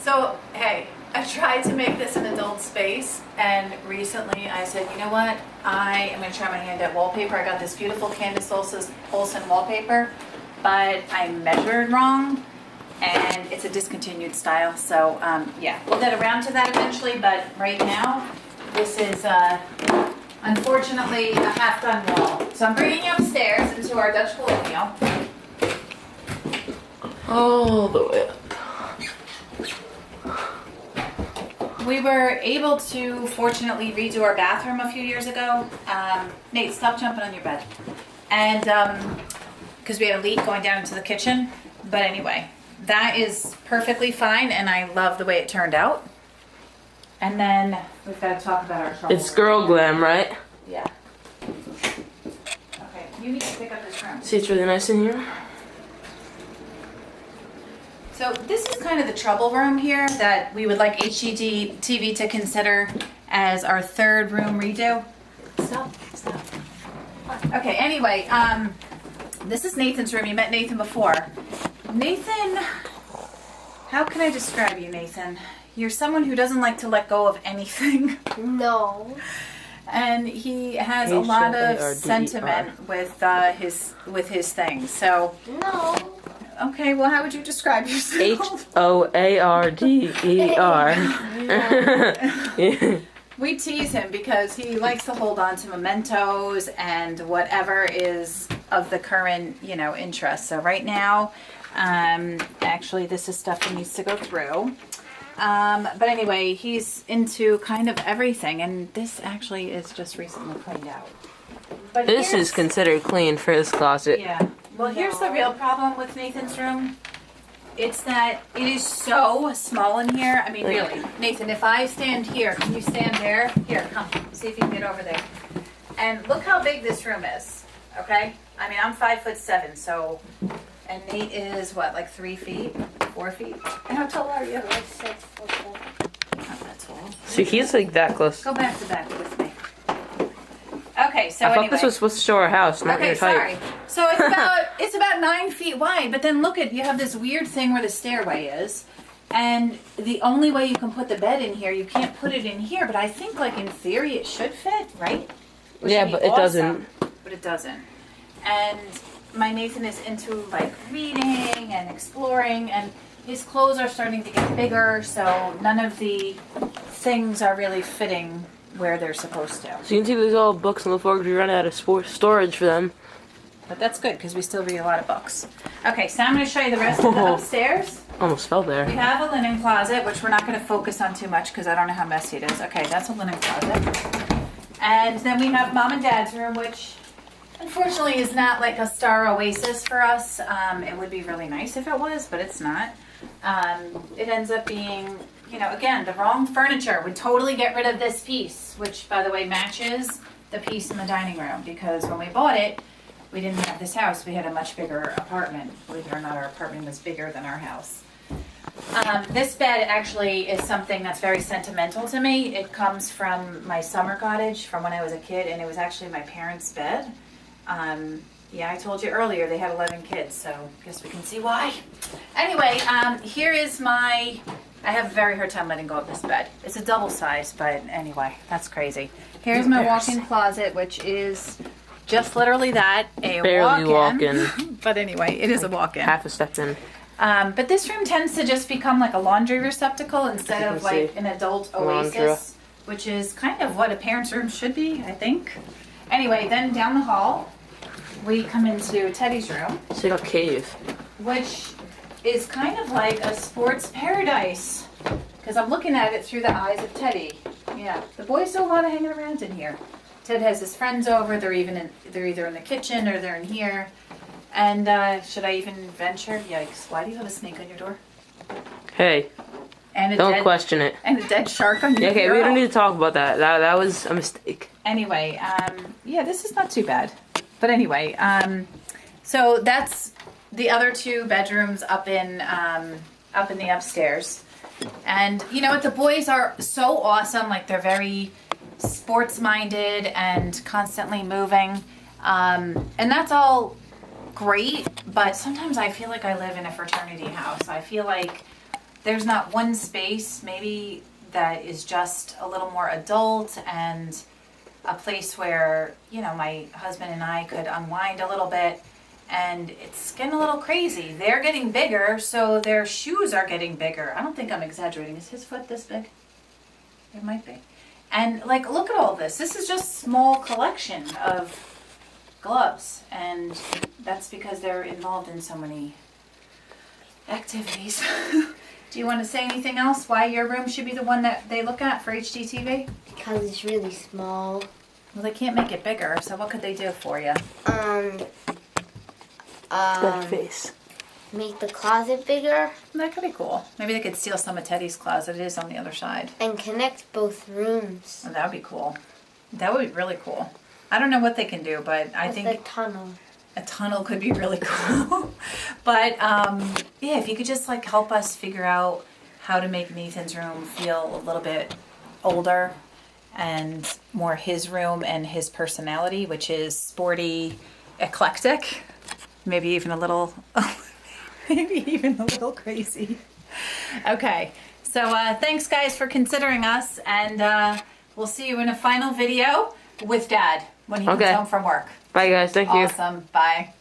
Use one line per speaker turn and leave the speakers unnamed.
So, hey, I tried to make this an adult space, and recently I said, you know what? I am going to try my hand at wallpaper. I got this beautiful Candace Olsen wallpaper, but I measured wrong, and it's a discontinued style. So, yeah, we'll get around to that eventually, but right now, this is, unfortunately, a half-done wall. So I'm bringing you upstairs into our Dutch colonial.
All the way up.
We were able to, fortunately, redo our bathroom a few years ago. Nate, stop jumping on your bed. And, because we had a leak going down into the kitchen. But anyway, that is perfectly fine, and I love the way it turned out. And then, we've got to talk about our trouble.
It's girl glam, right?
Yeah. Okay, you need to pick up this room.
See, it's really nice in here.
So this is kind of the trouble room here that we would like HGD TV to consider as our third room redo. Stop. Okay, anyway, this is Nathan's room. You met Nathan before. Nathan, how can I describe you, Nathan? You're someone who doesn't like to let go of anything.
No.
And he has a lot of sentiment with his things. So.
No.
Okay, well, how would you describe yourself?
HOARDER.
We tease him because he likes to hold on to mementos and whatever is of the current, interest. So right now, actually, this is stuff he needs to go through. But anyway, he's into kind of everything, and this actually is just recently cleaned out. But
This is considered clean for his closet.
Yeah. Well, here's the real problem with Nathan's room. It's that it is so small in here. I mean, really. Nathan, if I stand here, can you stand there? Here, come. See if you can get over there. And look how big this room is, okay? I mean, I'm 5'7", so... And Nate is, what, like 3 feet? 4 feet? And how tall are you?
Like 6 foot.
Not that tall.
So he's like that close.
Go back to back with me. Okay, so
I thought
anyway.
this was supposed to show our house, not
Okay,
your height.
sorry. So it's about 9 feet wide, but then look at, you have this weird thing where the stairway is, and the only way you can put the bed in here, you can't put it in here, but I think like in theory it should fit, right? Which
Yeah,
would be
but it doesn't.
But it doesn't. And my Nathan is into like reading and exploring, and his clothes are starting to get bigger, so none of the things are really fitting where they're supposed to.
So you can see there's all books on the floor because we run out of storage for them.
But that's good because we still read a lot of books. Okay, so I'm going to show you the rest of the upstairs.
Almost fell there.
We have a linen closet, which we're not going to focus on too much because I don't know how messy it is. Okay, that's a linen closet. And then we have Mom and Dad's room, which unfortunately is not like a star oasis for us. It would be really nice if it was, but it's not. It ends up being, again, the wrong furniture. Would totally get rid of this piece, which, by the way, matches the piece in the dining room, because when we bought it, we didn't have this house. We had a much bigger apartment. Believe it or not, our apartment was bigger than our house. This bed actually is something that's very sentimental to me. It comes from my summer cottage from when I was a kid, and it was actually my parents' bed. Yeah, I told you earlier they had 11 kids, so I guess we can see why. Anyway, here is I have a very hard time letting go of this bed. It's a double size, but anyway, that's crazy. Here's my walk-in closet, which is just literally that, a
Barely
walk-in. But anyway, it is a walk-in.
Half a step in.
But this room tends to just become like a laundry receptacle instead of like an adult oasis, which is kind of what a parent's room should be, I think. Anyway, then down the hall, we come into Teddy's room.
It's like a cave.
Which is kind of like a sports paradise. Because I'm looking at it through the eyes of Teddy. Yeah, the boys do a lot of hanging around in here. Ted has his friends over. They're either in the kitchen or they're in here. And should I even venture? Yikes! Why do you have a snake on your door?
Hey, don't question it.
And a dead shark on your door.
Okay, we don't need to talk about that. That was a mistake.
Anyway, yeah, this is not too bad. But anyway, so that's the other 2 bedrooms up in the upstairs. And you know what? The boys are so awesome. Like, they're very sports-minded and constantly moving. And that's all great, but sometimes I feel like I live in a fraternity house. I feel like there's not one space maybe that is just a little more adult and a place where, you know, my husband and I could unwind a little bit. And it's getting a little crazy. They're getting bigger, so their shoes are getting bigger. I don't think I'm exaggerating. Is his foot this big? It might be. And like, look at all this. This is just a small collection of gloves. And that's because they're involved in so many activities. Do you want to say anything else? Why your room should be the one that they look at for HGTV?
Because it's really small.
Well, they can't make it bigger, so what could they do for you?
Good face.
Make the closet bigger
That could be cool. Maybe they could steal some of Teddy's closet. It is on the other side.
and connect both rooms
Oh, that would be cool. That would be really cool. I don't know what they can do, but I
with
think
a tunnel.
a tunnel could be really cool. But yeah, if you could just like help us figure out how to make Nathan's room feel a little bit older and more his room and his personality, which is sporty, eclectic, maybe even a little crazy. Okay, so thanks guys for considering us, and we'll see you in a final video with Dad when he comes
Okay.
home from work.
Bye, guys. Thank you.
Awesome. Bye.